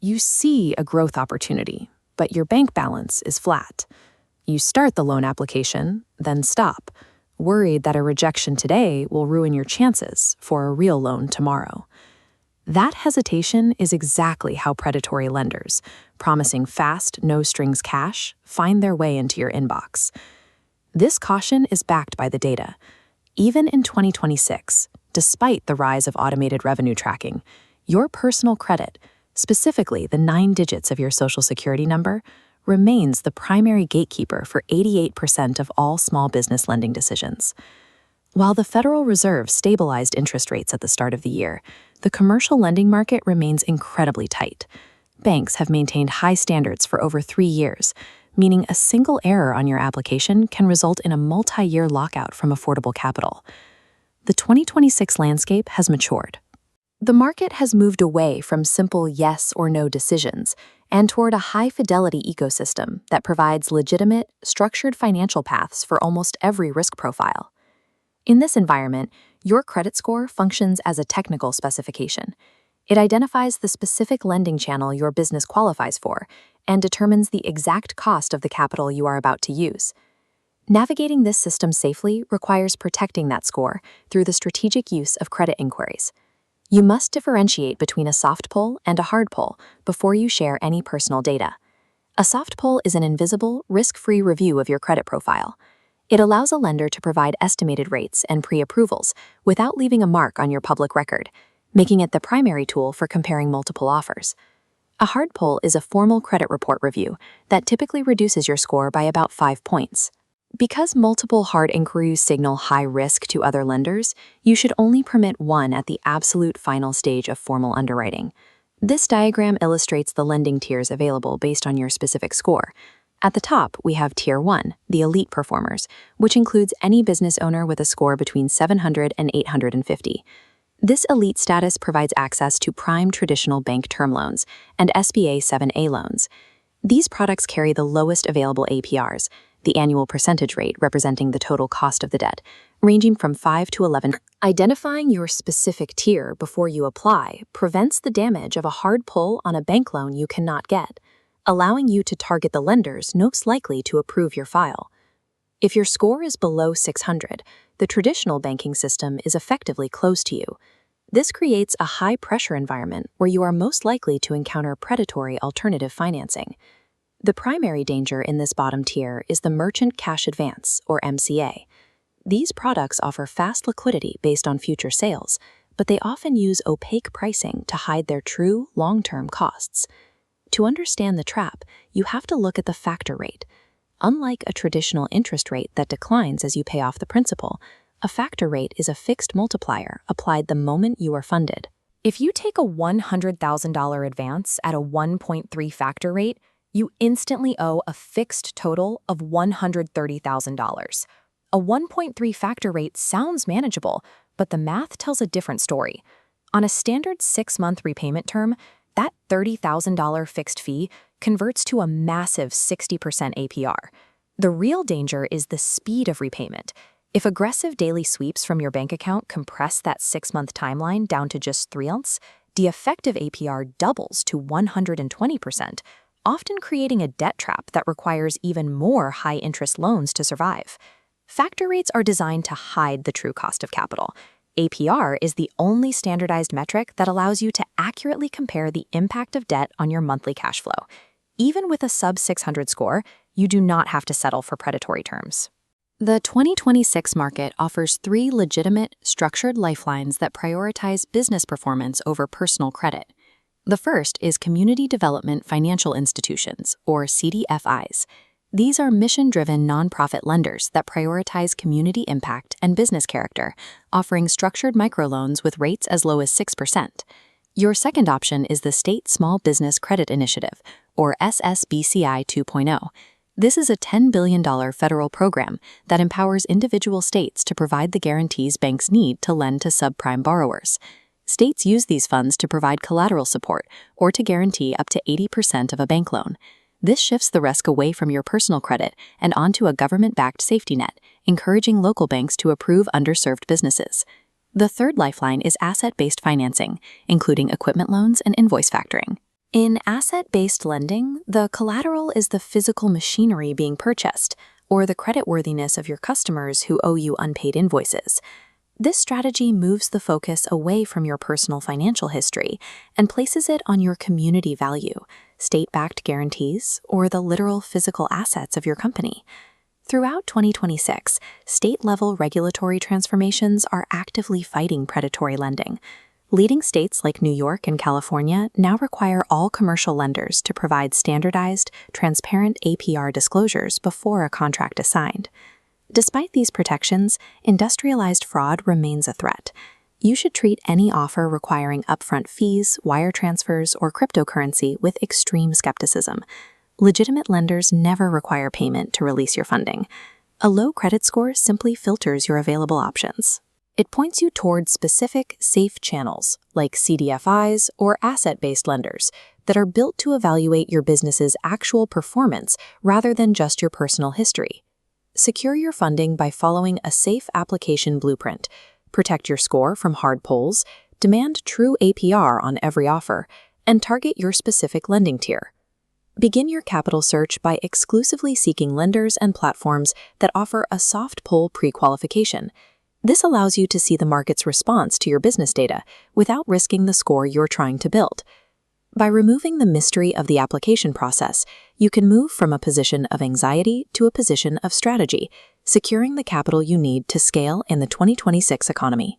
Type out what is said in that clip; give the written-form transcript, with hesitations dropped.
You see a growth opportunity, but your bank balance is flat. You start the loan application, then stop, worried that a rejection today will ruin your chances for a real loan tomorrow. That hesitation is exactly how predatory lenders, promising fast, no-strings cash, find their way into your inbox. This caution is backed by the data. Even in 2026, despite the rise of automated revenue tracking, your personal credit, specifically the 9 digits of your Social Security number, remains the primary gatekeeper for 88% of all small business lending decisions. While the Federal Reserve stabilized interest rates at the start of the year, the commercial lending market remains incredibly tight. Banks have maintained high standards for over 3 years, meaning a single error on your application can result in a multi-year lockout from affordable capital. The 2026 landscape has matured. The market has moved away from simple yes or no decisions and toward a high-fidelity ecosystem that provides legitimate, structured financial paths for almost every risk profile. In this environment, your credit score functions as a technical specification. It identifies the specific lending channel your business qualifies for and determines the exact cost of the capital you are about to use. Navigating this system safely requires protecting that score through the strategic use of credit inquiries. You must differentiate between a soft pull and a hard pull before you share any personal data. A soft pull is an invisible, risk-free review of your credit profile. It allows a lender to provide estimated rates and pre-approvals without leaving a mark on your public record, making it the primary tool for comparing multiple offers. A hard pull is a formal credit report review that typically reduces your score by about 5 points. Because multiple hard inquiries signal high risk to other lenders, you should only permit one at the absolute final stage of formal underwriting. This diagram illustrates the lending tiers available based on your specific score. At the top, we have Tier 1, the elite performers, which includes any business owner with a score between 700 and 850. This elite status provides access to prime traditional bank term loans and SBA 7A loans. These products carry the lowest available APRs, the annual percentage rate representing the total cost of the debt, ranging from 5 to 11. Identifying your specific tier before you apply prevents the damage of a hard pull on a bank loan you cannot get, allowing you to target the lenders most likely to approve your file. If your score is below 600, the traditional banking system is effectively closed to you. This creates a high-pressure environment where you are most likely to encounter predatory alternative financing. The primary danger in this bottom tier is the Merchant Cash Advance, or MCA. These products offer fast liquidity based on future sales, but they often use opaque pricing to hide their true, long-term costs. To understand the trap, you have to look at the factor rate. Unlike a traditional interest rate that declines as you pay off the principal, a factor rate is a fixed multiplier applied the moment you are funded. If you take a $100,000 advance at a 1.3 factor rate, you instantly owe a fixed total of $130,000. A 1.3 factor rate sounds manageable, but the math tells a different story. On a standard 6-month repayment term, that $30,000 fixed fee converts to a massive 60% APR. The real danger is the speed of repayment. If aggressive daily sweeps from your bank account compress that 6-month timeline down to just 3 months, the effective APR doubles to 120%, often creating a debt trap that requires even more high-interest loans to survive. Factor rates are designed to hide the true cost of capital. APR is the only standardized metric that allows you to accurately compare the impact of debt on your monthly cash flow. Even with a sub-600 score, you do not have to settle for predatory terms. The 2026 market offers 3 legitimate, structured lifelines that prioritize business performance over personal credit. The first is Community Development Financial Institutions, or CDFIs. These are mission-driven nonprofit lenders that prioritize community impact and business character, offering structured microloans with rates as low as 6%. Your second option is the State Small Business Credit Initiative, or SSBCI 2.0. This is a $10 billion federal program that empowers individual states to provide the guarantees banks need to lend to subprime borrowers. States use these funds to provide collateral support or to guarantee up to 80% of a bank loan. This shifts the risk away from your personal credit and onto a government-backed safety net, encouraging local banks to approve underserved businesses. The third lifeline is asset-based financing, including equipment loans and invoice factoring. In asset-based lending, the collateral is the physical machinery being purchased, or the creditworthiness of your customers who owe you unpaid invoices. This strategy moves the focus away from your personal financial history and places it on your community value, state-backed guarantees, or the literal physical assets of your company. Throughout 2026, state-level regulatory transformations are actively fighting predatory lending. Leading states like New York and California now require all commercial lenders to provide standardized, transparent APR disclosures before a contract is signed. Despite these protections, industrialized fraud remains a threat. You should treat any offer requiring upfront fees, wire transfers, or cryptocurrency with extreme skepticism. Legitimate lenders never require payment to release your funding. A low credit score simply filters your available options. It points you toward specific, safe channels, like CDFIs or asset-based lenders, that are built to evaluate your business's actual performance rather than just your personal history. Secure your funding by following a safe application blueprint. Protect your score from hard pulls, demand true APR on every offer, and target your specific lending tier. Begin your capital search by exclusively seeking lenders and platforms that offer a soft pull pre-qualification. This allows you to see the market's response to your business data without risking the score you're trying to build. By removing the mystery of the application process, you can move from a position of anxiety to a position of strategy, securing the capital you need to scale in the 2026 economy.